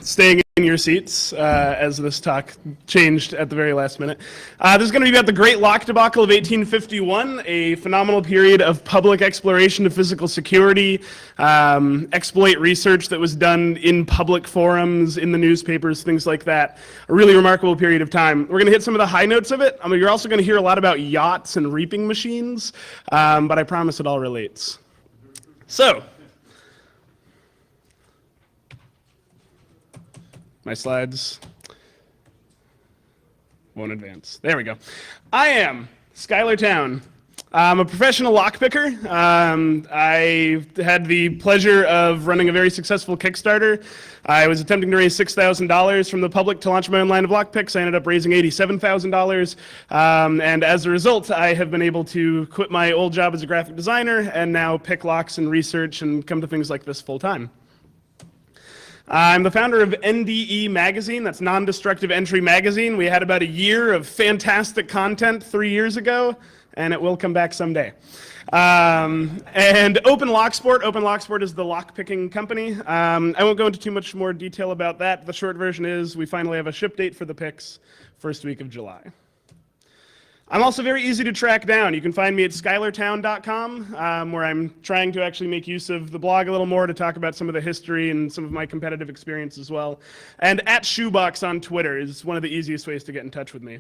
staying in your seats as this talk changed at the very last minute. This is going to be about the Great Lock Debacle of 1851, a phenomenal period of public exploration of physical security, exploit research that was done in public forums, in the newspapers, things like that. A really remarkable period of time. We're going to hit some of the high notes of it. You're also going to hear a lot about yachts and reaping machines, but I promise it all relates. So, my slides won't advance. There we go. I am Schuyler Towne. I'm a professional lockpicker. I had the pleasure of running a very successful Kickstarter. I was attempting to raise $6,000 from the public to launch my own line of lockpicks. I ended up raising $87,000. And as a result, I have been able to quit my old job as a graphic designer and now pick locks and research and come to things like this full time. I'm the founder of NDE Magazine, that's Non-Destructive Entry Magazine. We had about a year of fantastic content 3 years ago, and it will come back someday. And Open Locksport is the lockpicking company. I won't go into too much more detail about that. The short version is we finally have a ship date for the picks, first week of July. I'm also very easy to track down. You can find me at schuylertowne.com, where I'm trying to actually make use of the blog a little more to talk about some of the history and some of my competitive experience as well. And at Shoebox on Twitter is one of the easiest ways to get in touch with me.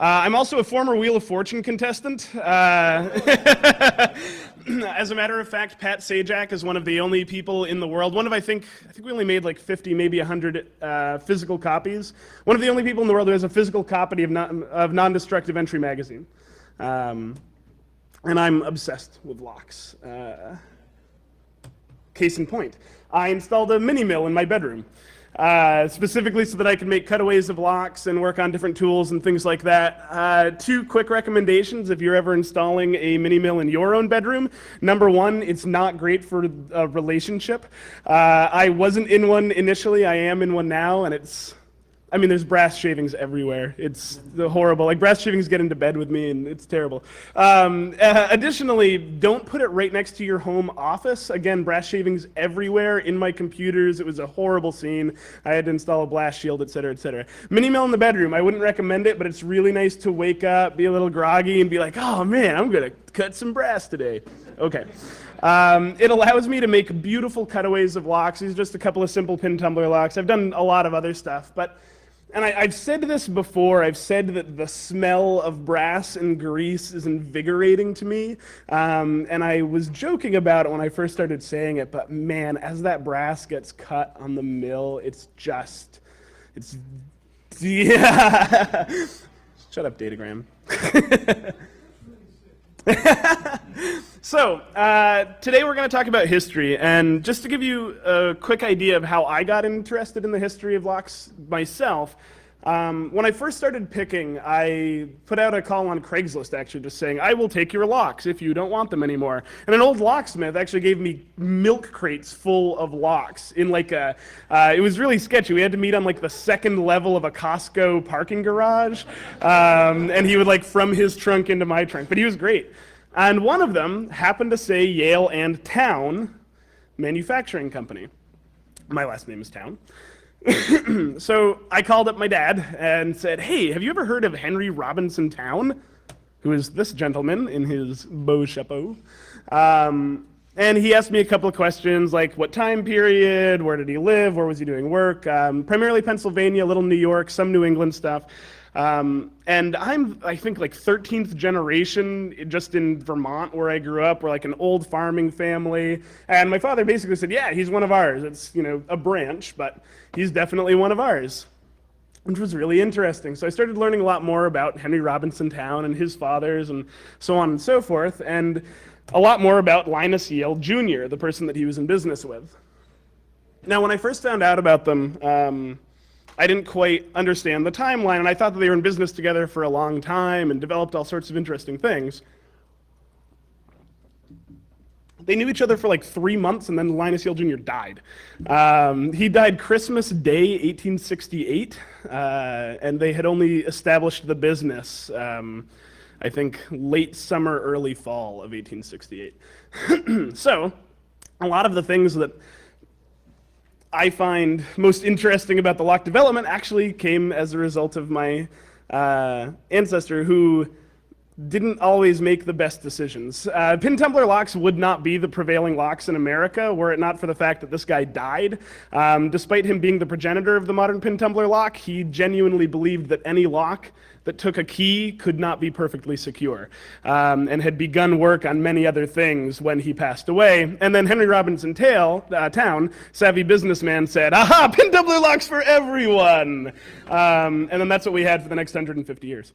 I'm also a former Wheel of Fortune contestant. As a matter of fact, Pat Sajak is one of the only people in the world, I think we only made like 50, maybe 100 physical copies. One of the only people in the world who has a physical copy of Non-Destructive Entry Magazine. And I'm obsessed with locks. Case in point, I installed a mini mill in my bedroom. Specifically so that I can make cutaways of locks and work on different tools and things like that. Two quick recommendations if you're ever installing a mini mill in your own bedroom. Number one, it's not great for a relationship. I wasn't in one initially, I am in one now, and there's brass shavings everywhere. It's horrible. Like, brass shavings get into bed with me, and it's terrible. Additionally, don't put it right next to your home office. Again, brass shavings everywhere in my computers. It was a horrible scene. I had to install a blast shield, et cetera, et cetera. Mini mill in the bedroom, I wouldn't recommend it, but it's really nice to wake up, be a little groggy, and be like, oh man, I'm gonna cut some brass today. Okay. It allows me to make beautiful cutaways of locks. These are just a couple of simple pin tumbler locks. I've done a lot of other stuff, and I've said this before, I've said that the smell of brass and grease is invigorating to me, and I was joking about it when I first started saying it, but man, as that brass gets cut on the mill, yeah. Shut up, Datagram. So, today we're going to talk about history, and just to give you a quick idea of how I got interested in the history of locks myself, when I first started picking, I put out a call on Craigslist actually just saying, I will take your locks if you don't want them anymore. And an old locksmith actually gave me milk crates full of locks in it was really sketchy. We had to meet on the second level of a Costco parking garage, and he would from his trunk into my trunk, but he was great. And one of them happened to say Yale and Towne Manufacturing Company. My last name is Towne. So I called up my dad and said, hey, have you ever heard of Henry Robinson Towne, who is this gentleman in his beau chapeau? And he asked me a couple of questions like what time period, where did he live, where was he doing work, primarily Pennsylvania, a little New York, some New England stuff. And I think 13th generation just in Vermont where I grew up. We're an old farming family. And my father basically said, yeah, he's one of ours. It's, a branch, but he's definitely one of ours, which was really interesting. So I started learning a lot more about Henry Robinson Towne and his fathers and so on and so forth, and a lot more about Linus Yale Jr., the person that he was in business with. Now, when I first found out about them, I didn't quite understand the timeline, and I thought that they were in business together for a long time and developed all sorts of interesting things. They knew each other for 3 months, and then Linus Yale Jr. died. He died Christmas Day, 1868, and they had only established the business, I think, late summer, early fall of 1868. So, a lot of the things that I find most interesting about the lock development actually came as a result of my ancestor who didn't always make the best decisions. Pin tumbler locks would not be the prevailing locks in America were it not for the fact that this guy died. Despite him being the progenitor of the modern pin tumbler lock, he genuinely believed that any lock that took a key could not be perfectly secure, and had begun work on many other things when he passed away. And then Henry Robinson Towne, savvy businessman, said, "Aha, pin tumbler locks for everyone!" And then that's what we had for the next 150 years.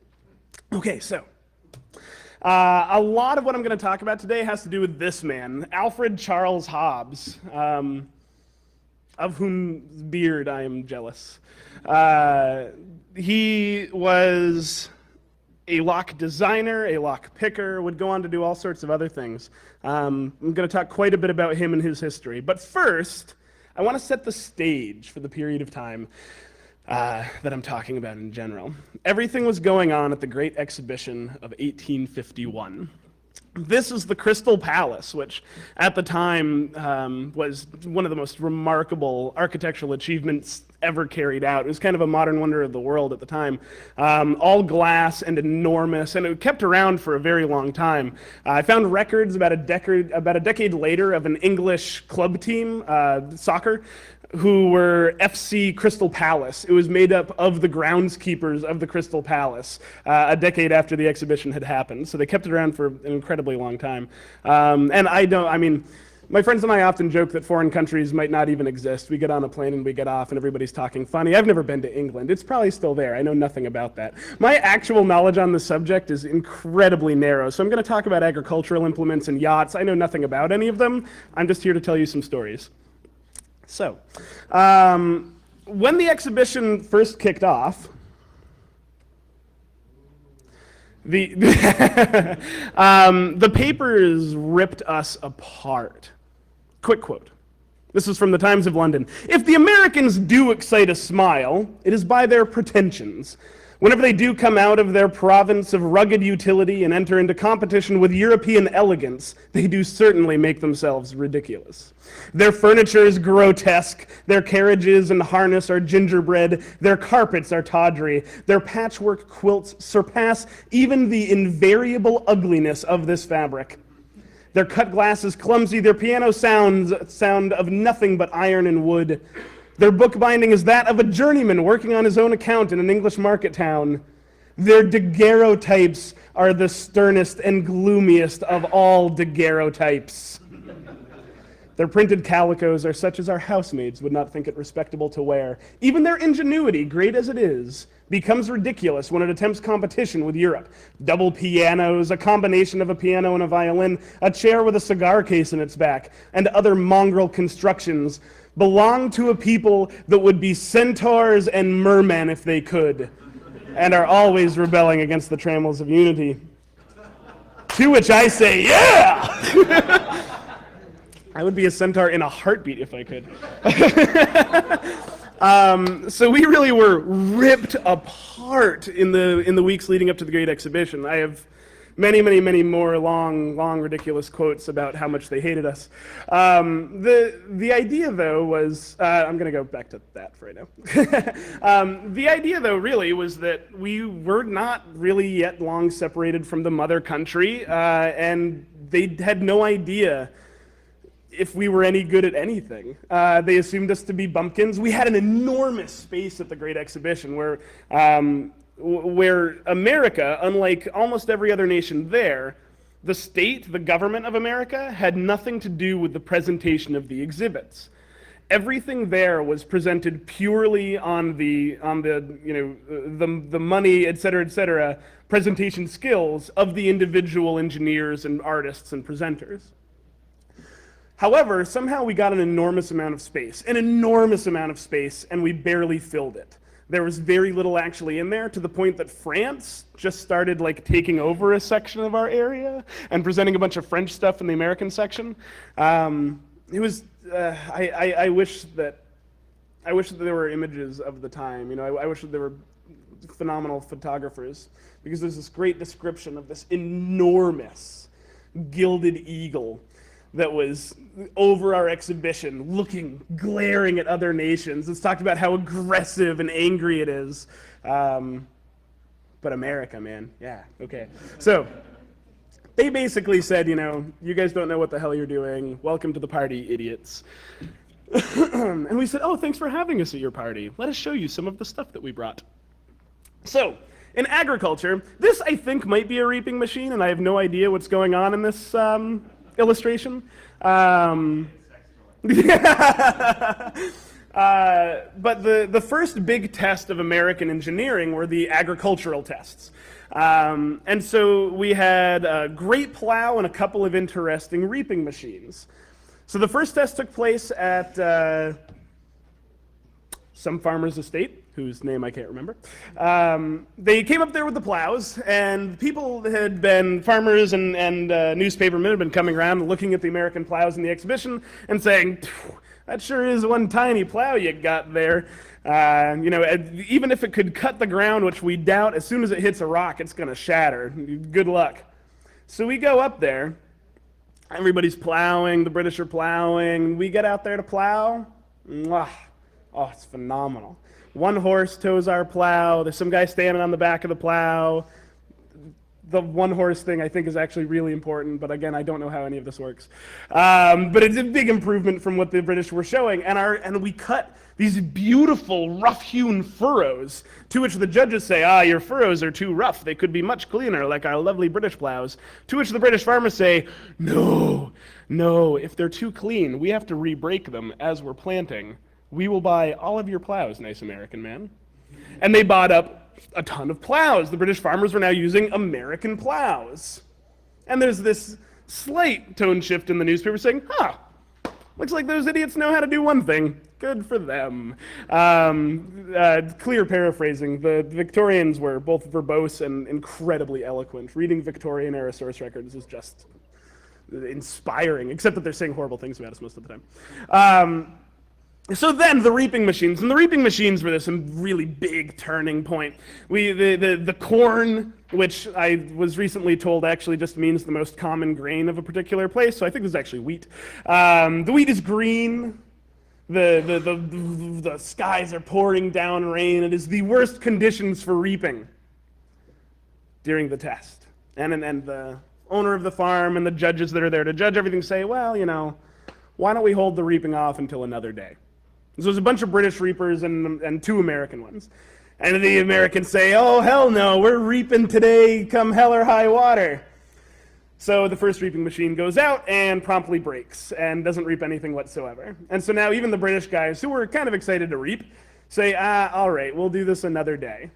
Okay, so a lot of what I'm going to talk about today has to do with this man, Alfred Charles Hobbs, of whom beard I am jealous. He was a lock designer, a lock picker, would go on to do all sorts of other things. I'm going to talk quite a bit about him and his history. But first, I want to set the stage for the period of time that I'm talking about in general. Everything was going on at the Great Exhibition of 1851. This is the Crystal Palace, which at the time was one of the most remarkable architectural achievements ever carried out. It was kind of a modern wonder of the world at the time. All glass and enormous, and it kept around for a very long time. I found records about a decade later of an English club team, soccer, who were FC Crystal Palace. It was made up of the groundskeepers of the Crystal Palace a decade after the exhibition had happened. So they kept it around for an incredibly long time. My friends and I often joke that foreign countries might not even exist. We get on a plane and we get off and everybody's talking funny. I've never been to England. It's probably still there. I know nothing about that. My actual knowledge on the subject is incredibly narrow. So I'm going to talk about agricultural implements and yachts. I know nothing about any of them. I'm just here to tell you some stories. So, when the exhibition first kicked off, the papers ripped us apart. Quick quote. This is from the Times of London. "If the Americans do excite a smile, it is by their pretensions. Whenever they do come out of their province of rugged utility and enter into competition with European elegance, they do certainly make themselves ridiculous. Their furniture is grotesque, their carriages and harness are gingerbread, their carpets are tawdry, their patchwork quilts surpass even the invariable ugliness of this fabric. Their cut glass is clumsy, their piano sound of nothing but iron and wood. Their bookbinding is that of a journeyman working on his own account in an English market town. Their daguerreotypes are the sternest and gloomiest of all daguerreotypes. Their printed calicos are such as our housemaids would not think it respectable to wear. Even their ingenuity, great as it is, becomes ridiculous when it attempts competition with Europe. Double pianos, a combination of a piano and a violin, a chair with a cigar case in its back, and other mongrel constructions belong to a people that would be centaurs and mermen if they could, and are always rebelling against the trammels of unity." To which I say, yeah! I would be a centaur in a heartbeat if I could. So we really were ripped apart in the weeks leading up to the Great Exhibition. I have many more long, ridiculous quotes about how much they hated us. The idea, though, was, I'm going to go back to that for right now. The idea, though, really was that we were not really yet long separated from the mother country, and they had no idea if we were any good at anything. They assumed us to be bumpkins. We had an enormous space at the Great Exhibition where America, unlike almost every other nation there, the state, the government of America, had nothing to do with the presentation of the exhibits. Everything there was presented purely on the money, et cetera, presentation skills of the individual engineers and artists and presenters. However, somehow we got an enormous amount of space, and we barely filled it. There was very little actually in there, to the point that France just started taking over a section of our area and presenting a bunch of French stuff in the American section. It was. I wish that there were images of the time. I wish that there were phenomenal photographers, because there's this great description of this enormous gilded eagle that was over our exhibition, glaring at other nations. It's talked about how aggressive and angry it is. But America, man, yeah, okay. So they basically said, you guys don't know what the hell you're doing. Welcome to the party, idiots. And we said, oh, thanks for having us at your party. Let us show you some of the stuff that we brought. So, in agriculture, this I think might be a reaping machine, and I have no idea what's going on in this illustration. But the first big test of American engineering were the agricultural tests. And so we had a great plow and a couple of interesting reaping machines. So the first test took place at some farmer's estate, whose name I can't remember. They came up there with the plows, and farmers and newspapermen had been coming around and looking at the American plows in the exhibition and saying, that sure is one tiny plow you got there. Even if it could cut the ground, which we doubt, as soon as it hits a rock, it's going to shatter. Good luck. So we go up there. Everybody's plowing. The British are plowing. We get out there to plow. Mwah. Oh, it's phenomenal. One horse tows our plow. There's some guy standing on the back of the plow. The one horse thing I think is actually really important, but again, I don't know how any of this works. But it's a big improvement from what the British were showing. And we cut these beautiful rough-hewn furrows, to which the judges say, your furrows are too rough. They could be much cleaner, like our lovely British plows. To which the British farmers say, no, if they're too clean, we have to re-break them as we're planting. We will buy all of your plows, nice American man. And they bought up a ton of plows. The British farmers were now using American plows. And there's this slight tone shift in the newspaper saying, looks like those idiots know how to do one thing. Good for them. Clear paraphrasing, the Victorians were both verbose and incredibly eloquent. Reading Victorian-era source records is just inspiring, except that they're saying horrible things about us most of the time. So then the reaping machines, and the reaping machines were some really big turning point. The corn, which I was recently told actually just means the most common grain of a particular place, so I think this is actually wheat. The wheat is green. The skies are pouring down rain. It is the worst conditions for reaping during the test. And the owner of the farm and the judges that are there to judge everything say, well, why don't we hold the reaping off until another day? So there's a bunch of British reapers and 2 American ones. And the Americans say, oh, hell no, we're reaping today come hell or high water. So the first reaping machine goes out and promptly breaks and doesn't reap anything whatsoever. And so now even the British guys, who were kind of excited to reap, say, all right, we'll do this another day.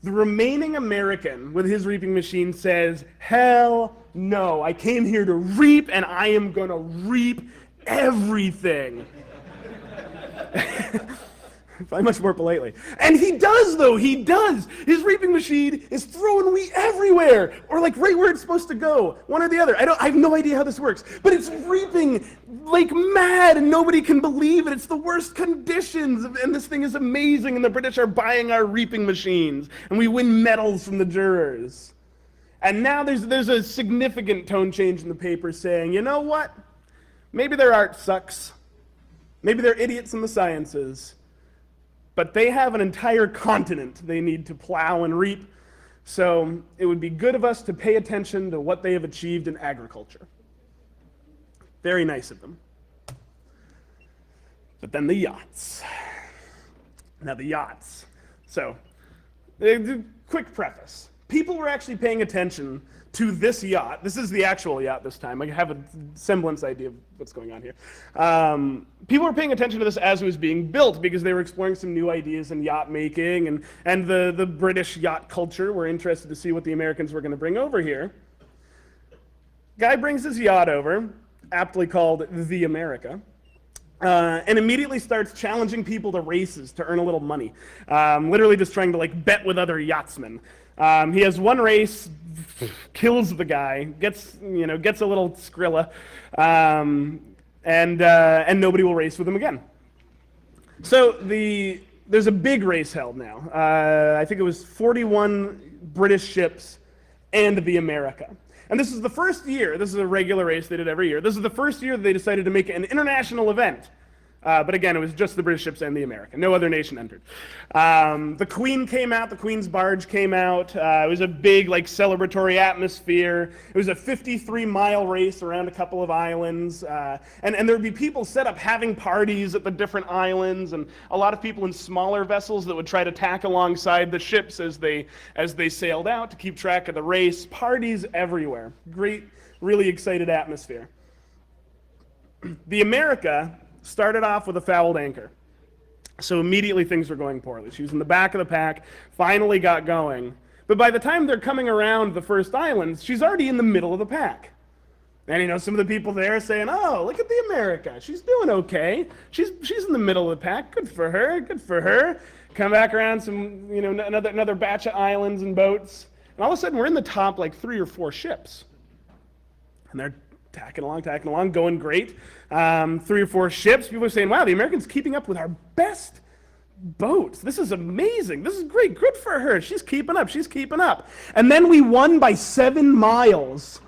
The remaining American with his reaping machine says, hell no, I came here to reap and I am going to reap everything. Much more politely. And he does, though. He does. His reaping machine is throwing wheat everywhere, or like right where it's supposed to go, one or the other. I have no idea how this works, but it's reaping like mad, and nobody can believe it. It's the worst conditions, and this thing is amazing, and the British are buying our reaping machines, and we win medals from the jurors. And now there's a significant tone change in the paper saying, you know what? Maybe their art sucks. Maybe they're idiots in the sciences, but they have an entire continent they need to plow and reap, so it would be good of us to pay attention to what they have achieved in agriculture. Very nice of them. But then the yachts. Now the yachts. So, quick preface. People were actually paying attention to this yacht. This is the actual yacht this time. I have a semblance idea of what's going on here. People were paying attention to this as it was being built because they were exploring some new ideas in yacht making, and the British yacht culture were interested to see what the Americans were going to bring over here. Guy brings his yacht over, aptly called the America, and immediately starts challenging people to races to earn a little money. Literally just trying to bet with other yachtsmen. He has one race, kills the guy, gets a little Skrilla, and nobody will race with him again. So there's a big race held now. I think it was 41 British ships and the America. And this is the first year, this is a regular race they did every year, this is the first year that they decided to make it an international event. But again, it was just the British ships and the American. No other nation entered. The Queen came out. The Queen's barge came out. It was a big, like, celebratory atmosphere. It was a 53-mile race around a couple of islands. And there would be people set up having parties at the different islands, and a lot of people in smaller vessels that would try to tack alongside the ships as they sailed out to keep track of the race. Parties everywhere. Great, really excited atmosphere. The America started off with a fouled anchor. So immediately things were going poorly. She was in the back of the pack, finally got going. But by the time they're coming around the first island, she's already in the middle of the pack. And some of the people there are saying, oh, look at the America. She's doing okay. She's in the middle of the pack. Good for her, good for her. Come back around some, another batch of islands and boats. And all of a sudden we're in the top like 3 or 4 ships. And they're tacking along, going great. 3 or 4 ships. People are saying, wow, the Americans keeping up with our best boats. This is amazing. This is great. Good for her. She's keeping up. And then we won by 7 miles.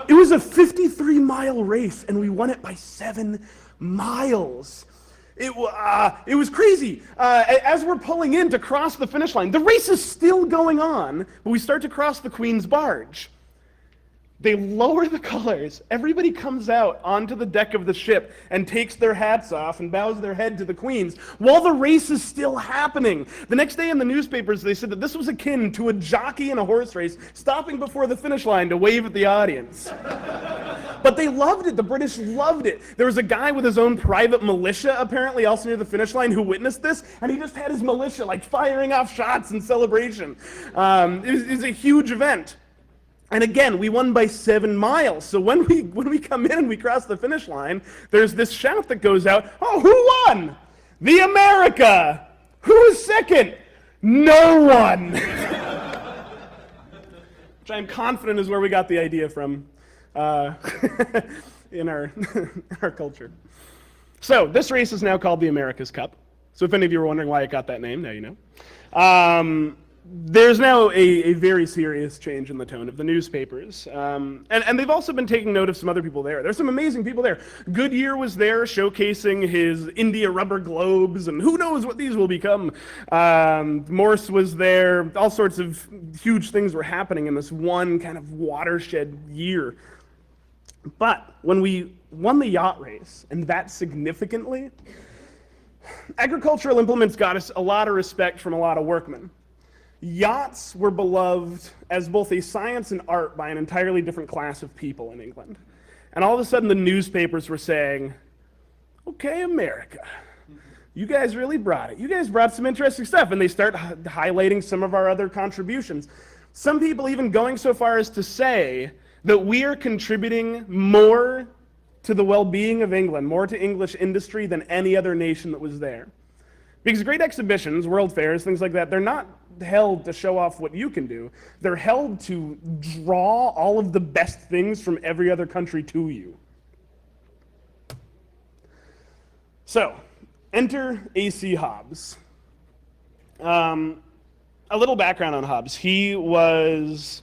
It was a 53-mile race, and we won it by 7 miles. It was crazy. As we're pulling in to cross the finish line, the race is still going on, but we start to cross the Queen's barge. They lower the colors. Everybody comes out onto the deck of the ship and takes their hats off and bows their head to the Queen's while the race is still happening. The next day in the newspapers, they said that this was akin to a jockey in a horse race stopping before the finish line to wave at the audience. But they loved it. The British loved it. There was a guy with his own private militia, apparently, also near the finish line, who witnessed this, and he just had his militia, like, firing off shots in celebration. It was a huge event. And again, we won by 7 miles. So when we come in and we cross the finish line, there's this shout that goes out, oh, who won? The America! Who was second? No one! Which I'm confident is where we got the idea from in our culture. So this race is now called the America's Cup. So if any of you were wondering why it got that name, now you know. There's now a very serious change in the tone of the newspapers. And they've also been taking note of some other people there. There's some amazing people there. Goodyear was there showcasing his India rubber globes, and who knows what these will become. Morse was there. All sorts of huge things were happening in this one kind of watershed year. But when we won the yacht race, and that significantly, agricultural implements got us a lot of respect from a lot of workmen. Yachts were beloved as both a science and art by an entirely different class of people in England. And all of a sudden the newspapers were saying, okay, America, you guys really brought it. You guys brought some interesting stuff. And they start highlighting some of our other contributions. Some people even going so far as to say that we are contributing more to the well-being of England, more to English industry than any other nation that was there. Because great exhibitions, world fairs, things like that, they're not held to show off what you can do. They're held to draw all of the best things from every other country to you. So, enter A.C. Hobbs. A little background on Hobbs. He was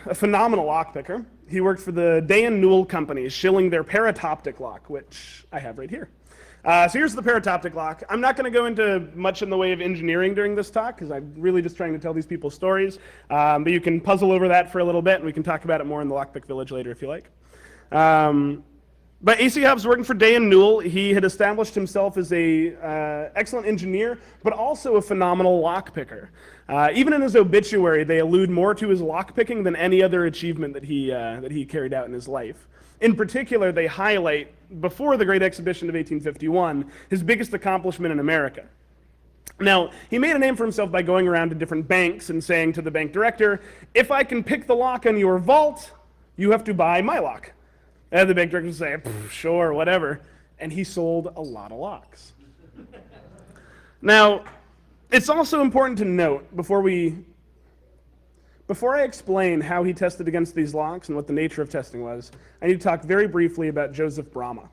a phenomenal lockpicker. He worked for the Day and Newell company, shilling their paratoptic lock, which I have right here. So here's the paratoptic lock. I'm not going to go into much in the way of engineering during this talk, because I'm really just trying to tell these people stories. But you can puzzle over that for a little bit, and we can talk about it more in the Lockpick Village later if you like. But A.C. Hobbs working for Day and Newell. He had established himself as a excellent engineer, but also a phenomenal lockpicker. Even in his obituary, they allude more to his lockpicking than any other achievement that he carried out in his life. In particular, they highlight, before the Great Exhibition of 1851, his biggest accomplishment in America. Now, he made a name for himself by going around to different banks and saying to the bank director, if I can pick the lock on your vault, you have to buy my lock. And the bank director would say, sure, whatever. And he sold a lot of locks. Now, it's also important to note, before I explain how he tested against these locks and what the nature of testing was, I need to talk very briefly about Joseph Bramah.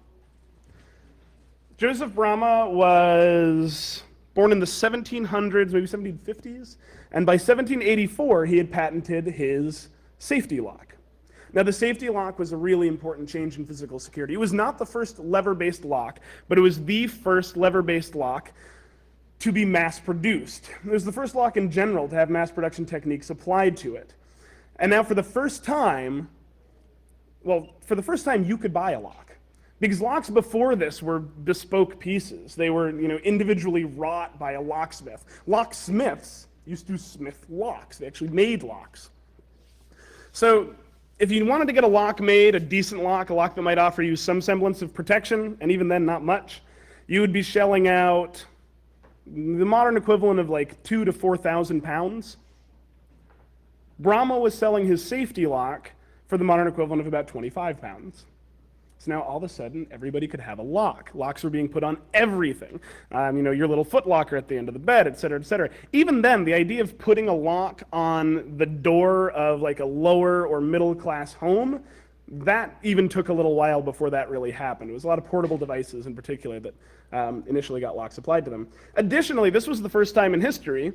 Joseph Bramah was born in the 1700s, maybe 1750s, and by 1784 he had patented his safety lock. Now, the safety lock was a really important change in physical security. It was not the first lever-based lock, but it was the first lever-based lock to be mass-produced. It was the first lock in general to have mass production techniques applied to it. And now for the first time, you could buy a lock. Because locks before this were bespoke pieces. They were, individually wrought by a locksmith. Locksmiths used to smith locks. They actually made locks. So if you wanted to get a lock made, a decent lock, a lock that might offer you some semblance of protection, and even then not much, you would be shelling out the modern equivalent of like 2,000 to 4,000 pounds. Bramah was selling his safety lock for the modern equivalent of about 25 pounds. So now all of a sudden, everybody could have a lock. Locks were being put on everything. Your little foot locker at the end of the bed, et cetera, et cetera. Even then, the idea of putting a lock on the door of like a lower or middle class home, that even took a little while before that really happened. It was a lot of portable devices in particular that initially got locks applied to them. Additionally, this was the first time in history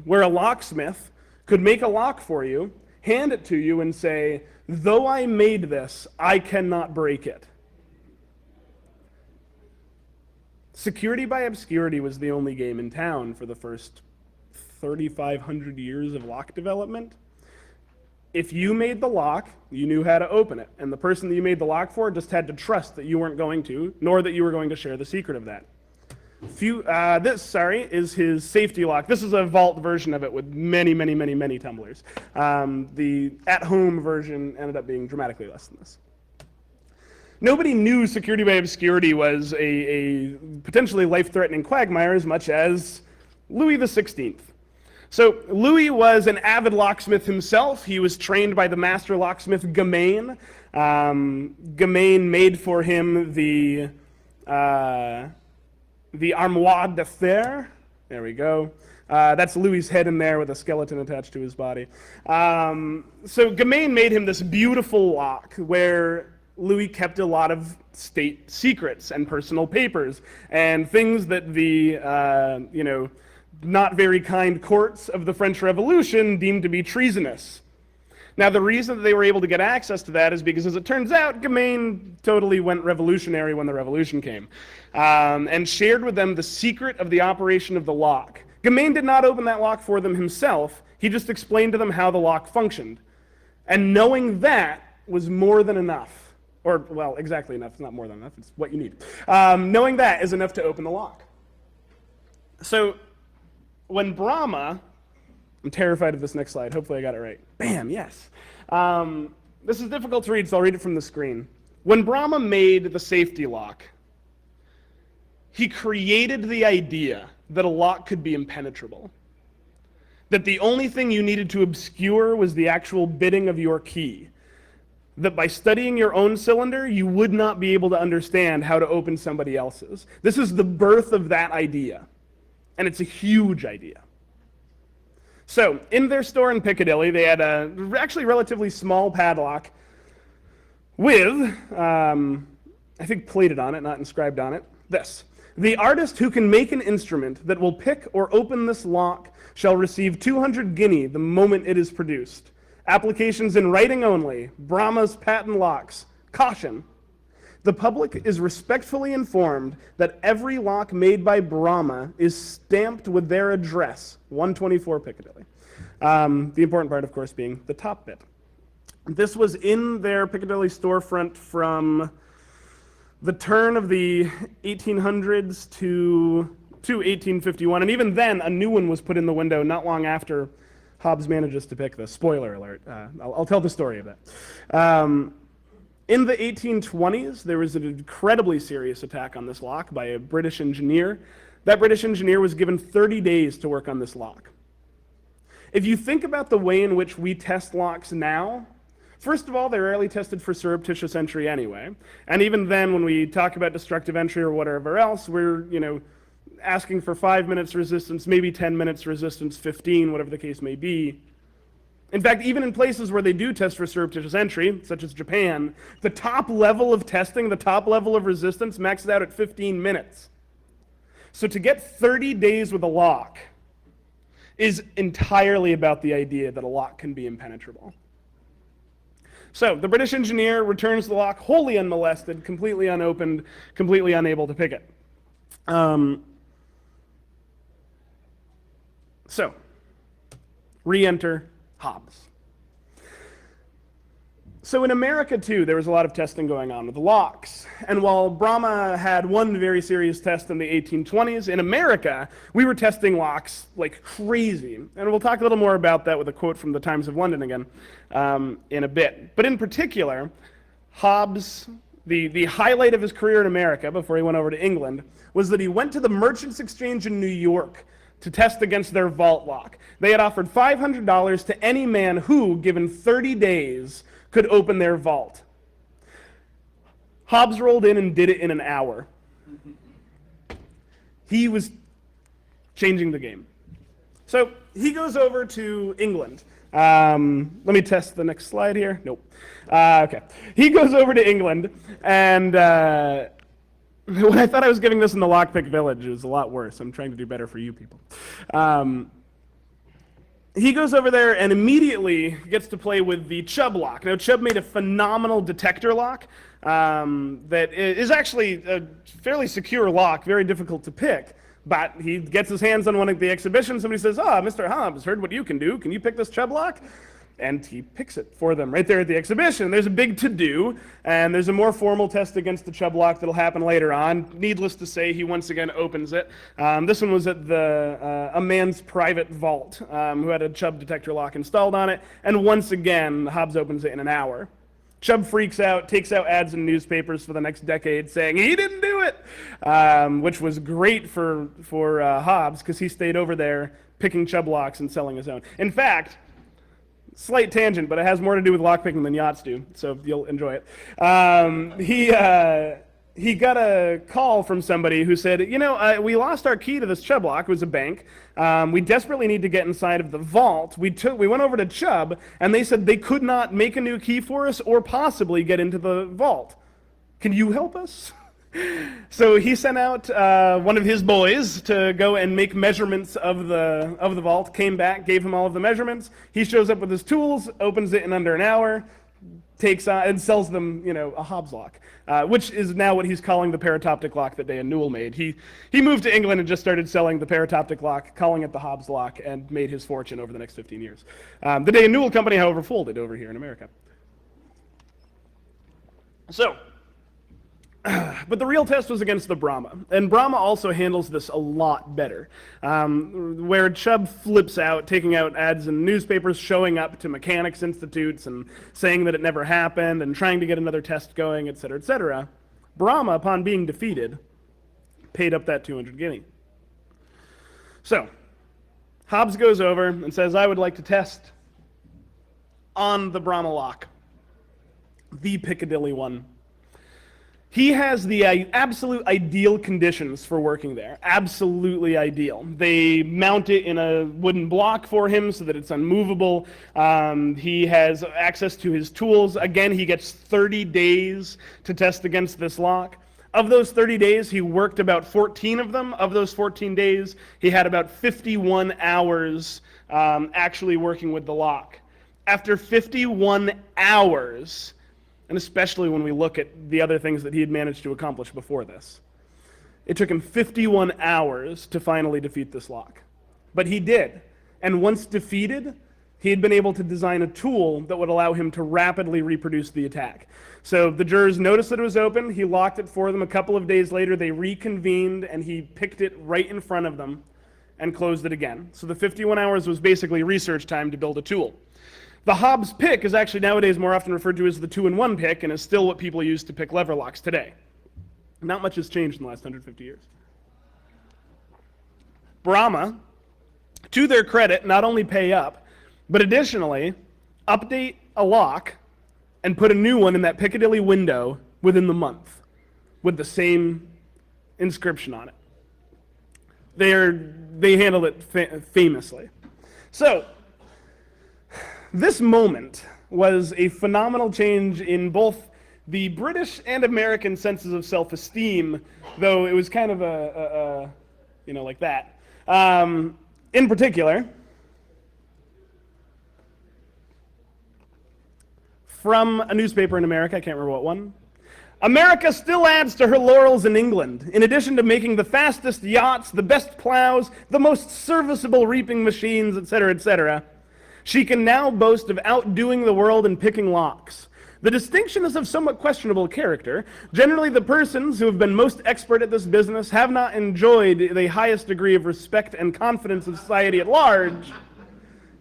where a locksmith could make a lock for you, hand it to you, and say, though I made this, I cannot break it. Security by obscurity was the only game in town for the first 3,500 years of lock development. If you made the lock, you knew how to open it, and the person that you made the lock for just had to trust that you weren't going to, nor that you were going to share the secret of that. This is his safety lock. This is a vault version of it with many, many, many, many tumblers. The at-home version ended up being dramatically less than this. Nobody knew security by obscurity was a potentially life-threatening quagmire as much as Louis XVI. So Louis was an avid locksmith himself. He was trained by the master locksmith Gamain. Gamain made for him the armoire de fer. There we go. That's Louis's head in there with a skeleton attached to his body. So Gamain made him this beautiful lock where Louis kept a lot of state secrets and personal papers and things that the, not very kind courts of the French Revolution deemed to be treasonous. Now, the reason that they were able to get access to that is because, as it turns out, Gamain totally went revolutionary when the revolution came, and shared with them the secret of the operation of the lock. Gamain did not open that lock for them himself. He just explained to them how the lock functioned. And knowing that was more than enough. Or, well, exactly enough. It's not more than enough. It's what you need. Knowing that is enough to open the lock. So, when Bramah... I'm terrified of this next slide. Hopefully I got it right. Bam, yes. This is difficult to read, so I'll read it from the screen. When Bramah made the safety lock, he created the idea that a lock could be impenetrable. That the only thing you needed to obscure was the actual bitting of your key. That by studying your own cylinder, you would not be able to understand how to open somebody else's. This is the birth of that idea. And it's a huge idea. So, in their store in Piccadilly, they had a actually relatively small padlock with, I think plated on it, not inscribed on it, this. The artist who can make an instrument that will pick or open this lock shall receive 200 guinea the moment it is produced. Applications in writing only. Bramah's patent locks. Caution. The public is respectfully informed that every lock made by Bramah is stamped with their address, 124 Piccadilly. The important part, of course, being the top bit. This was in their Piccadilly storefront from the turn of the 1800s to 1851, and even then, a new one was put in the window not long after Hobbes manages to pick this. Spoiler alert. I'll tell the story of that. In the 1820s, there was an incredibly serious attack on this lock by a British engineer. That British engineer was given 30 days to work on this lock. If you think about the way in which we test locks now, first of all, they're rarely tested for surreptitious entry anyway. And even then, when we talk about destructive entry or whatever else, we're, asking for 5 minutes resistance, maybe 10 minutes resistance, 15, whatever the case may be. In fact, even in places where they do test for surreptitious entry, such as Japan, the top level of testing, the top level of resistance maxes out at 15 minutes. So to get 30 days with a lock is entirely about the idea that a lock can be impenetrable. So the British engineer returns the lock wholly unmolested, completely unopened, completely unable to pick it. So, re-enter Hobbes. So in America, too, there was a lot of testing going on with locks. And while Bramah had one very serious test in the 1820s, in America, we were testing locks like crazy. And we'll talk a little more about that with a quote from the Times of London again in a bit. But in particular, Hobbes, the highlight of his career in America before he went over to England, was that he went to the Merchants Exchange in New York to test against their vault lock. They had offered $500 to any man who, given 30 days, could open their vault. Hobbes rolled in and did it in an hour. He was changing the game. So he goes over to England. Let me test the next slide here. Nope. Okay. He goes over to England, and when I thought I was giving this in the Lockpick Village, it was a lot worse. I'm trying to do better for you people. He goes over there and immediately gets to play with the Chubb lock. Now, Chubb made a phenomenal detector lock that is actually a fairly secure lock, very difficult to pick. But he gets his hands on one at the exhibition. Somebody says, Mr. Hobbes, heard what you can do. Can you pick this Chubb lock? And he picks it for them right there at the exhibition. There's a big to-do, and there's a more formal test against the Chubb lock that'll happen later on. Needless to say, he once again opens it. This one was at a man's private vault who had a Chubb detector lock installed on it, and once again, Hobbes opens it in an hour. Chubb freaks out, takes out ads in newspapers for the next decade saying he didn't do it, which was great for Hobbes because he stayed over there picking Chubb locks and selling his own. In fact, slight tangent, but it has more to do with lockpicking than yachts do, so you'll enjoy it. He got a call from somebody who said, we lost our key to this Chubb lock. It was a bank. We desperately need to get inside of the vault. We went over to Chubb, and they said they could not make a new key for us or possibly get into the vault. Can you help us? So he sent out one of his boys to go and make measurements of the vault, came back, gave him all of the measurements. He shows up with his tools, opens it in under an hour, takes and sells them, a Hobbes lock, which is now what he's calling the paratoptic lock that Day and Newell made. He moved to England and just started selling the paratoptic lock, calling it the Hobbes lock, and made his fortune over the next 15 years. The Day and Newell company, however, folded over here in America. So, but the real test was against the Bramah, and Bramah also handles this a lot better. Where Chubb flips out, taking out ads in newspapers, showing up to mechanics institutes and saying that it never happened and trying to get another test going, etc., etc. Bramah, upon being defeated, paid up that 200 guinea. So, Hobbes goes over and says, I would like to test on the Bramah lock, the Piccadilly one. He has the absolute ideal conditions for working there. Absolutely ideal. They mount it in a wooden block for him so that it's unmovable. He has access to his tools. Again, he gets 30 days to test against this lock. Of those 30 days, he worked about 14 of them. Of those 14 days, he had about 51 hours actually working with the lock. After 51 hours, and especially when we look at the other things that he had managed to accomplish before this, it took him 51 hours to finally defeat this lock. But he did. And once defeated, he had been able to design a tool that would allow him to rapidly reproduce the attack. So the jurors noticed that it was open. He locked it for them. A couple of days later, they reconvened, and he picked it right in front of them and closed it again. So the 51 hours was basically research time to build a tool. The Hobbes pick is actually nowadays more often referred to as the 2-in-1 pick and is still what people use to pick lever locks today. Not much has changed in the last 150 years. Bramah, to their credit, not only pay up, but additionally update a lock and put a new one in that Piccadilly window within the month with the same inscription on it. They handled it famously. So, this moment was a phenomenal change in both the British and American senses of self-esteem, though it was kind of like that. In particular, from a newspaper in America, I can't remember what one. America still adds to her laurels in England. In addition to making the fastest yachts, the best plows, the most serviceable reaping machines, etc., she can now boast of outdoing the world in picking locks. The distinction is of somewhat questionable character. Generally, the persons who have been most expert at this business have not enjoyed the highest degree of respect and confidence of society at large.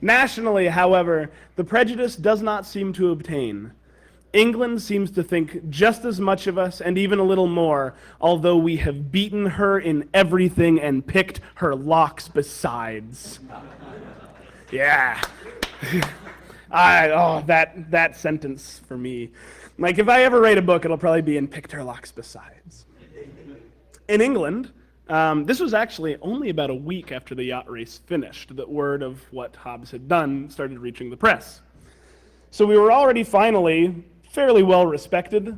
Nationally, however, the prejudice does not seem to obtain. England seems to think just as much of us, and even a little more, although we have beaten her in everything and picked her locks besides. Yeah. That sentence for me. Like, if I ever write a book, it'll probably be in picked her locks besides. In England, this was actually only about a week after the yacht race finished that word of what Hobbs had done started reaching the press. So we were already finally fairly well respected.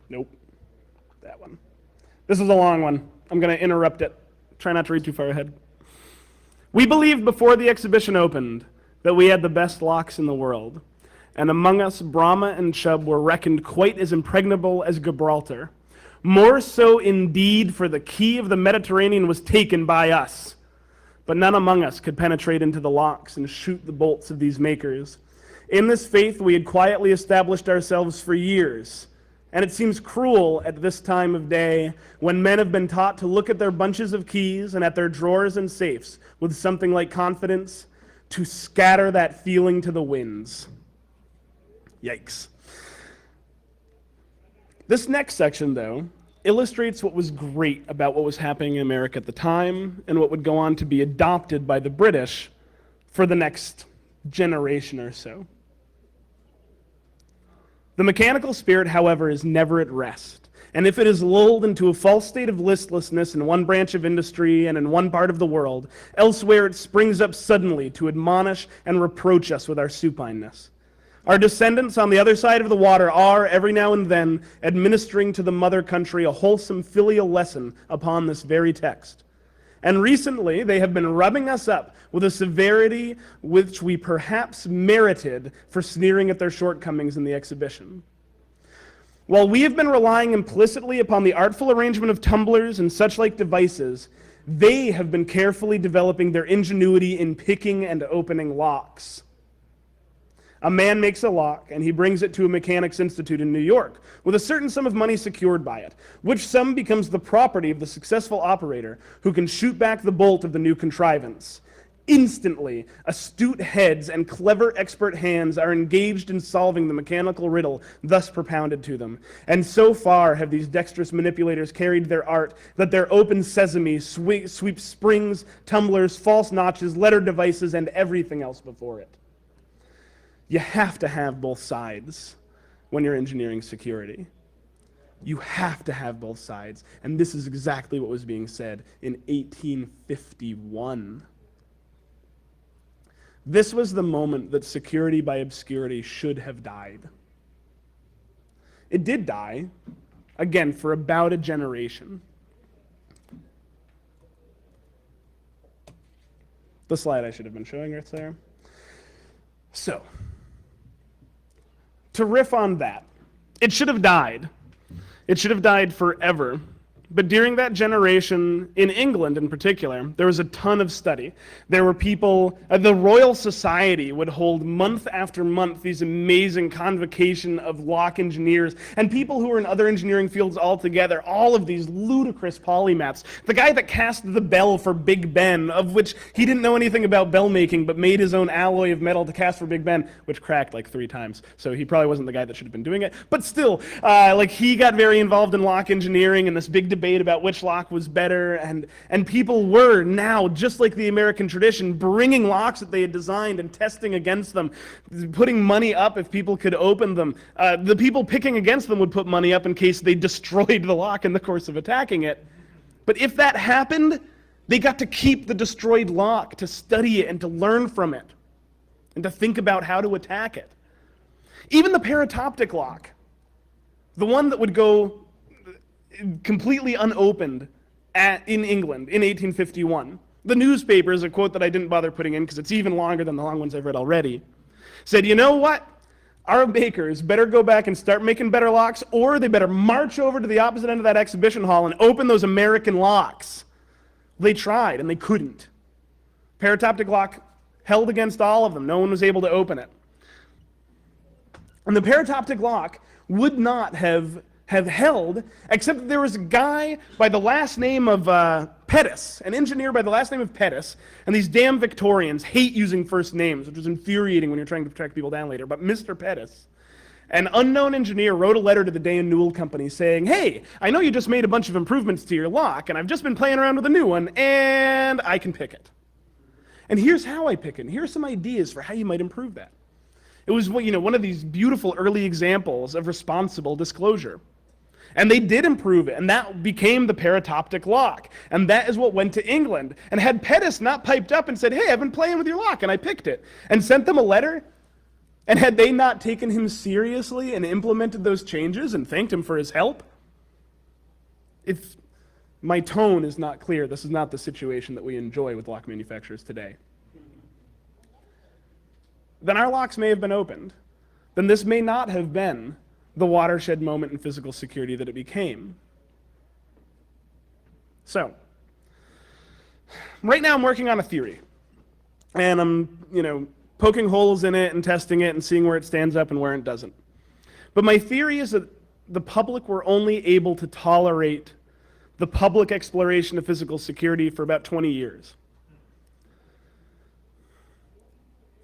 Nope, that one. This is a long one. I'm going to interrupt it. Try not to read too far ahead. We believed before the exhibition opened that we had the best locks in the world, and among us, Brahma and Chubb were reckoned quite as impregnable as Gibraltar. More so indeed, for the key of the Mediterranean was taken by us. But none among us could penetrate into the locks and shoot the bolts of these makers. In this faith, we had quietly established ourselves for years. And it seems cruel at this time of day, when men have been taught to look at their bunches of keys and at their drawers and safes with something like confidence, to scatter that feeling to the winds. Yikes. This next section, though, illustrates what was great about what was happening in America at the time and what would go on to be adopted by the British for the next generation or so. The mechanical spirit, however, is never at rest, and if it is lulled into a false state of listlessness in one branch of industry and in one part of the world, elsewhere it springs up suddenly to admonish and reproach us with our supineness. Our descendants on the other side of the water are, every now and then, administering to the mother country a wholesome filial lesson upon this very text. And recently, they have been rubbing us up with a severity which we perhaps merited for sneering at their shortcomings in the exhibition. While we have been relying implicitly upon the artful arrangement of tumblers and such-like devices, they have been carefully developing their ingenuity in picking and opening locks. A man makes a lock, and he brings it to a mechanics institute in New York, with a certain sum of money secured by it, which sum becomes the property of the successful operator, who can shoot back the bolt of the new contrivance. Instantly, astute heads and clever expert hands are engaged in solving the mechanical riddle thus propounded to them. And so far have these dexterous manipulators carried their art that their open sesame sweeps springs, tumblers, false notches, letter devices, and everything else before it. You have to have both sides when you're engineering security. You have to have both sides. And this is exactly what was being said in 1851. This was the moment that security by obscurity should have died. It did die, again, for about a generation. The slide I should have been showing right there. So, to riff on that, it should have died. It should have died forever. But during that generation, in England in particular, there was a ton of study. There were people, the Royal Society would hold month after month these amazing convocation of lock engineers and people who were in other engineering fields altogether, all of these ludicrous polymaths. The guy that cast the bell for Big Ben, of which he didn't know anything about bell making, but made his own alloy of metal to cast for Big Ben, which cracked like 3 times. So he probably wasn't the guy that should have been doing it. But still, he got very involved in lock engineering and this big debate about which lock was better, and people were now, just like the American tradition, bringing locks that they had designed and testing against them, putting money up if people could open them. The people picking against them would put money up in case they destroyed the lock in the course of attacking it. But if that happened, they got to keep the destroyed lock, to study it and to learn from it, and to think about how to attack it. Even the paratoptic lock, the one that would go completely unopened in England in 1851. The newspapers, a quote that I didn't bother putting in because it's even longer than the long ones I've read already, said, you know what? Our bakers better go back and start making better locks, or they better march over to the opposite end of that exhibition hall and open those American locks. They tried, and they couldn't. Paratoptic lock held against all of them. No one was able to open it. And the paratoptic lock would not have held, except that there was a guy by the last name of Pettus, an engineer by the last name of Pettus, and these damn Victorians hate using first names, which is infuriating when you're trying to track people down later, but Mr. Pettus, an unknown engineer, wrote a letter to the Day and Newell Company saying, hey, I know you just made a bunch of improvements to your lock, and I've just been playing around with a new one, and I can pick it. And here's how I pick it, and here's some ideas for how you might improve that. It was, one of these beautiful early examples of responsible disclosure. And they did improve it, and that became the paratoptic lock. And that is what went to England. And had Pettus not piped up and said, hey, I've been playing with your lock, and I picked it, and sent them a letter, and had they not taken him seriously and implemented those changes and thanked him for his help, if my tone is not clear, this is not the situation that we enjoy with lock manufacturers today, then our locks may have been opened. Then this may not have been the watershed moment in physical security that it became. So, right now I'm working on a theory. And I'm, poking holes in it and testing it and seeing where it stands up and where it doesn't. But my theory is that the public were only able to tolerate the public exploration of physical security for about 20 years.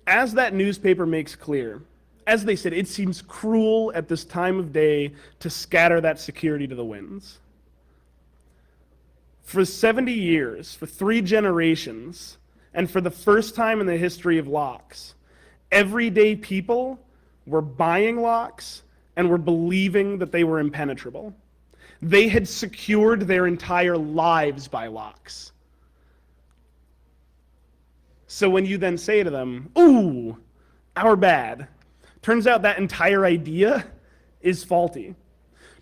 As that newspaper makes clear, as they said, it seems cruel at this time of day to scatter that security to the winds. For 70 years, for 3 generations, and for the first time in the history of locks, everyday people were buying locks and were believing that they were impenetrable. They had secured their entire lives by locks. So when you then say to them, ooh, our bad, turns out that entire idea is faulty.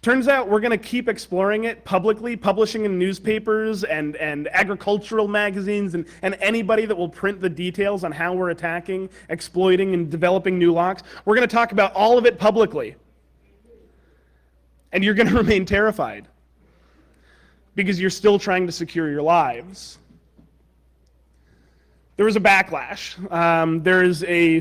Turns out we're going to keep exploring it publicly, publishing in newspapers and agricultural magazines and anybody that will print the details on how we're attacking, exploiting, and developing new locks. We're going to talk about all of it publicly. And you're going to remain terrified because you're still trying to secure your lives. There was a backlash. There's a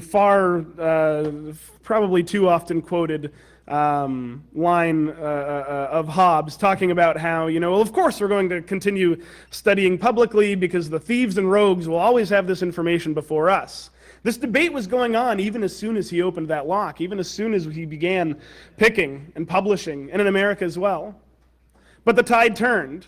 probably too often quoted line of Hobbes talking about how, well, of course we're going to continue studying publicly because the thieves and rogues will always have this information before us. This debate was going on even as soon as he opened that lock, even as soon as he began picking and publishing, and in America as well. But the tide turned.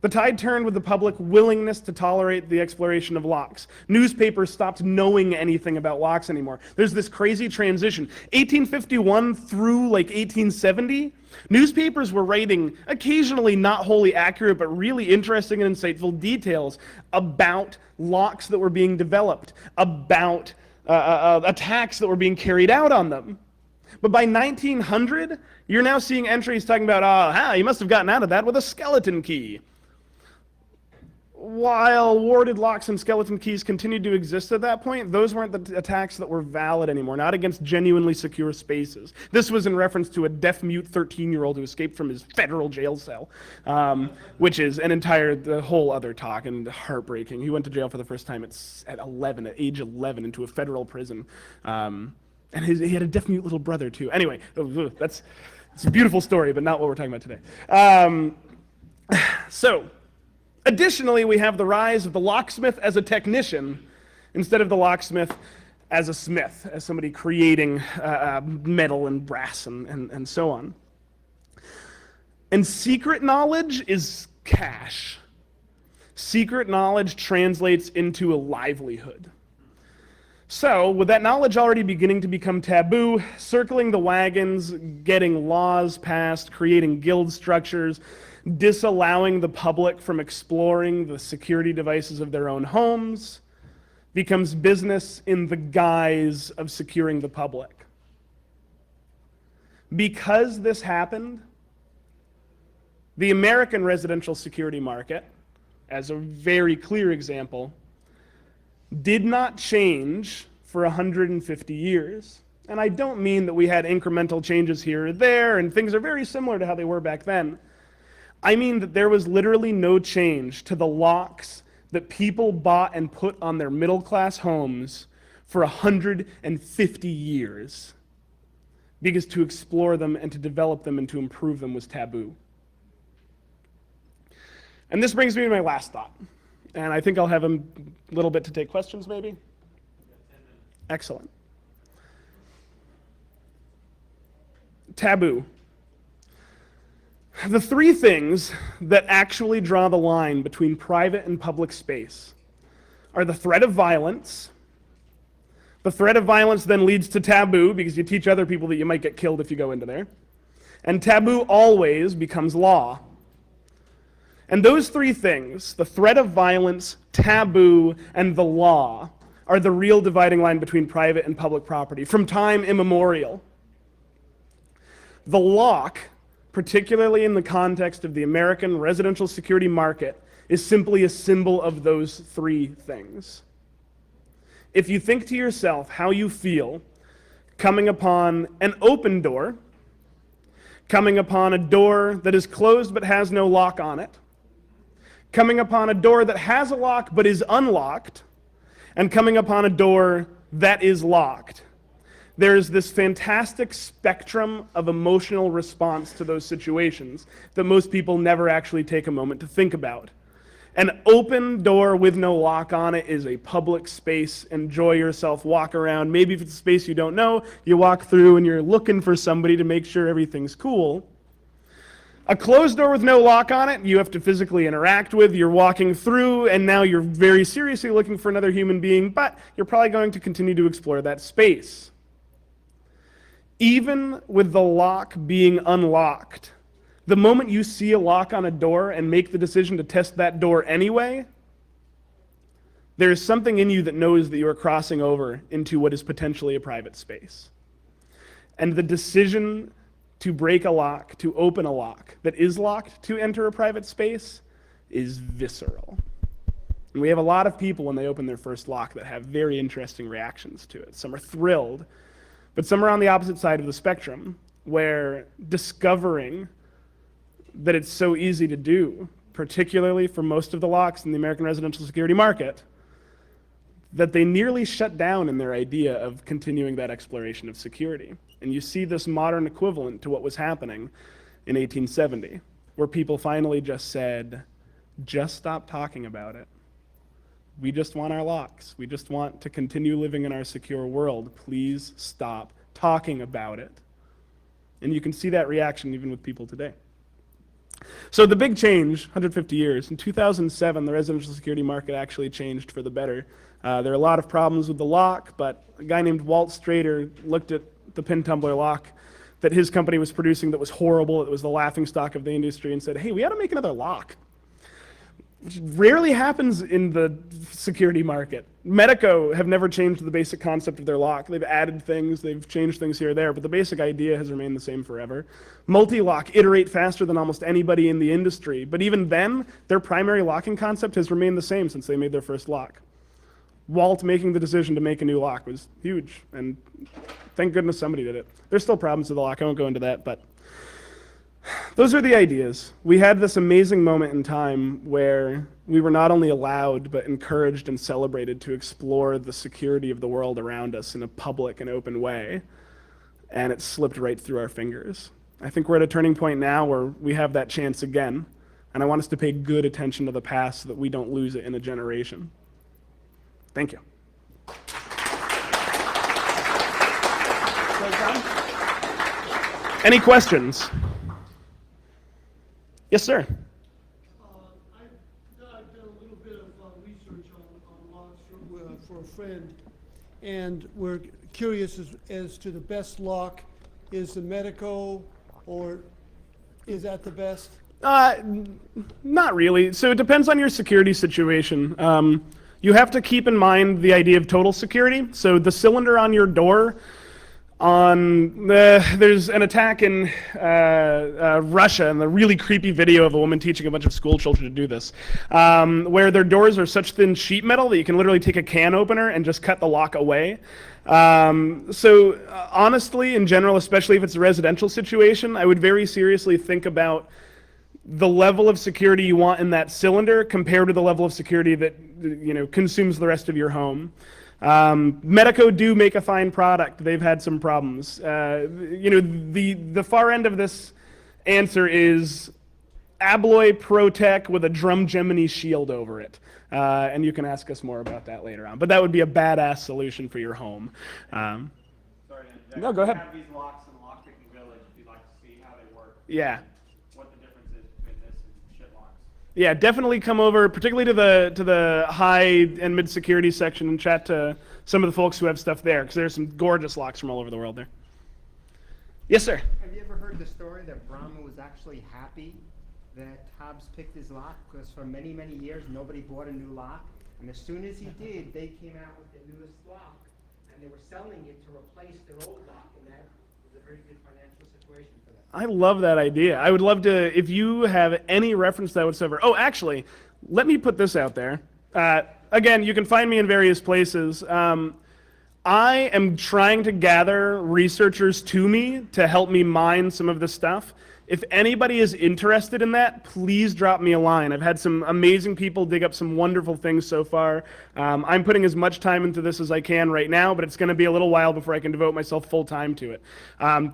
The tide turned with the public willingness to tolerate the exploration of locks. Newspapers stopped knowing anything about locks anymore. There's this crazy transition. 1851 through like 1870, newspapers were writing occasionally not wholly accurate, but really interesting and insightful details about locks that were being developed, about attacks that were being carried out on them. But by 1900, you're now seeing entries talking about, you must have gotten out of that with a skeleton key. While warded locks and skeleton keys continued to exist at that point, those weren't the attacks that were valid anymore, not against genuinely secure spaces. This was in reference to a deaf-mute 13-year-old who escaped from his federal jail cell, which is the whole other talk and heartbreaking. He went to jail for the first time at age 11, into a federal prison. And he had a deaf-mute little brother, too. Anyway, it's a beautiful story, but not what we're talking about today. Additionally, we have the rise of the locksmith as a technician instead of the locksmith as a smith, as somebody creating metal and brass and so on. And secret knowledge is cash. Secret knowledge translates into a livelihood. So, with that knowledge already beginning to become taboo, circling the wagons, getting laws passed, creating guild structures, disallowing the public from exploring the security devices of their own homes becomes business in the guise of securing the public. Because this happened, The American residential security market, as a very clear example, did not change for 150 years. And I don't mean that we had incremental changes here or there, and things are very similar to how they were back then. I mean that there was literally no change to the locks that people bought and put on their middle-class homes for 150 years. Because to explore them and to develop them and to improve them was taboo. And this brings me to my last thought. And I think I'll have a little bit to take questions, maybe? Excellent. Taboo. The three things that actually draw the line between private and public space are the threat of violence. The threat of violence then leads to taboo because you teach other people that you might get killed if you go into there. And taboo always becomes law. And those three things, the threat of violence, taboo, and the law, are the real dividing line between private and public property from time immemorial. The lock, particularly in the context of the American residential security market, is simply a symbol of those three things. If you think to yourself how you feel coming upon an open door, coming upon a door that is closed but has no lock on it, coming upon a door that has a lock but is unlocked, and coming upon a door that is locked, there's this fantastic spectrum of emotional response to those situations that most people never actually take a moment to think about. An open door with no lock on it is a public space. Enjoy yourself, walk around. Maybe if it's a space you don't know, you walk through and you're looking for somebody to make sure everything's cool. A closed door with no lock on it, you have to physically interact with, you're walking through, and now you're very seriously looking for another human being, but you're probably going to continue to explore that space. Even with the lock being unlocked, the moment you see a lock on a door and make the decision to test that door anyway, there is something in you that knows that you are crossing over into what is potentially a private space. And the decision to break a lock, to open a lock that is locked to enter a private space is visceral. And we have a lot of people when they open their first lock that have very interesting reactions to it. Some are thrilled, but some are on the opposite side of the spectrum, where discovering that it's so easy to do, particularly for most of the locks in the American residential security market, that they nearly shut down in their idea of continuing that exploration of security. And you see this modern equivalent to what was happening in 1870, where people finally just said, just stop talking about it. We just want our locks. We just want to continue living in our secure world. Please stop talking about it. And you can see that reaction even with people today. So the big change, 150 years, in 2007, the residential security market actually changed for the better. There are a lot of problems with the lock, but a guy named Walt Strader looked at the pin tumbler lock that his company was producing that was horrible, it was the laughingstock of the industry, and said, hey, we ought to make another lock. Which rarely happens in the security market. Medico have never changed the basic concept of their lock. They've added things, they've changed things here or there, but the basic idea has remained the same forever. Multi-lock iterate faster than almost anybody in the industry, but even then, their primary locking concept has remained the same since they made their first lock. Walt making the decision to make a new lock was huge, and thank goodness somebody did it. There's still problems with the lock, I won't go into that, but those are the ideas. We had this amazing moment in time where we were not only allowed, but encouraged and celebrated to explore the security of the world around us in a public and open way, and it slipped right through our fingers. I think we're at a turning point now where we have that chance again, and I want us to pay good attention to the past so that we don't lose it in a generation. Thank you. Any questions? Yes, sir. I've done a little bit of research on locks for a friend, and we're curious as to the best lock. Is the Medico, or is that the best? Not really. So it depends on your security situation. You have to keep in mind the idea of total security. So the cylinder on your door, There's an attack in Russia, and the really creepy video of a woman teaching a bunch of school children to do this, where their doors are such thin sheet metal that you can literally take a can opener and just cut the lock away. Honestly, in general, especially if it's a residential situation, I would very seriously think about the level of security you want in that cylinder compared to the level of security that consumes the rest of your home. Medico do make a fine product. They've had some problems. The far end of this answer is Abloy ProTech with a Drum Gemini shield over it. And you can ask us more about that later on. But that would be a badass solution for your home. Sorry to interject. No, go ahead. We have these locks in Lockpicking Village if you'd like to see how they work. Yeah. What the difference is between this and shit locks. Yeah, definitely come over, particularly to the high and mid security section, and chat to some of the folks who have stuff there, because there's some gorgeous locks from all over the world there. Yes, sir. Have you ever heard the story that Brahma was actually happy that Hobbs picked his lock? Because for many, many years, nobody bought a new lock. And as soon as he did, they came out with the newest lock. And they were selling it to replace their old lock. And that was a very good financial situation for them. I love that idea. I would love to, if you have any reference to that whatsoever. Oh, actually, let me put this out there. Again, you can find me in various places. I am trying to gather researchers to me to help me mine some of this stuff. If anybody is interested in that, please drop me a line. I've had some amazing people dig up some wonderful things so far. I'm putting as much time into this as I can right now, but it's going to be a little while before I can devote myself full time to it.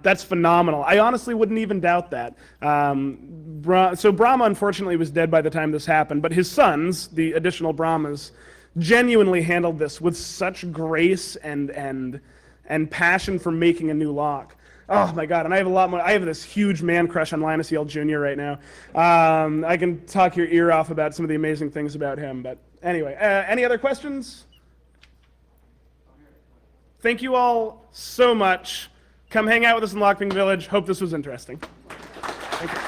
That's phenomenal. I honestly wouldn't even doubt that. So Brahma, unfortunately, was dead by the time this happened, but his sons, the additional Brahmas, genuinely handled this with such grace and passion for making a new lock. Oh my God, and I have a lot more. I have this huge man crush on Linus Yale Jr. right now. I can talk your ear off about some of the amazing things about him, but anyway, any other questions? Thank you all so much. Come hang out with us in Lockpicking Village. Hope this was interesting. Thank you.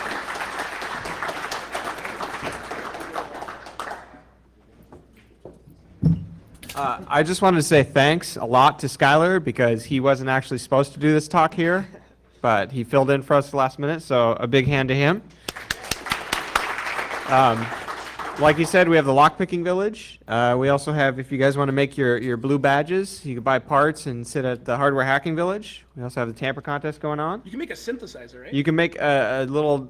I just wanted to say thanks a lot to Schuyler because he wasn't actually supposed to do this talk here, but he filled in for us the last minute, so a big hand to him. Like he said, we have the Lockpicking Village. We also have, if you guys want to make your blue badges, you can buy parts and sit at the Hardware Hacking Village. We also have the tamper contest going on. You can make a synthesizer, right? You can make a little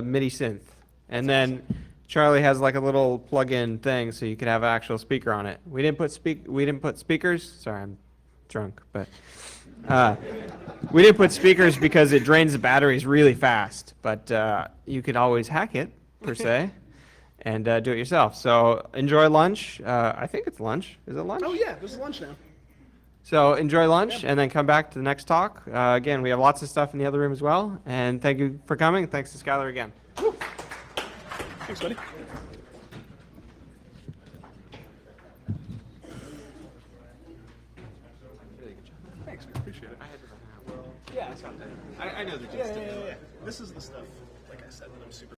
MIDI synth, and then Charlie has like a little plug-in thing, so you could have an actual speaker on it. We didn't put speakers. Sorry, I'm drunk, but we didn't put speakers because it drains the batteries really fast. But you could always hack it per se, and do it yourself. So enjoy lunch. I think it's lunch. Is it lunch? Oh yeah, this is lunch now. So enjoy lunch, and then come back to the next talk. Again, we have lots of stuff in the other room as well. And thank you for coming. Thanks to Schuyler again. Woo. Thanks, buddy. Thanks, man. Appreciate it. Yeah, I know the gist. Yeah. This is the stuff, like I said, that I'm super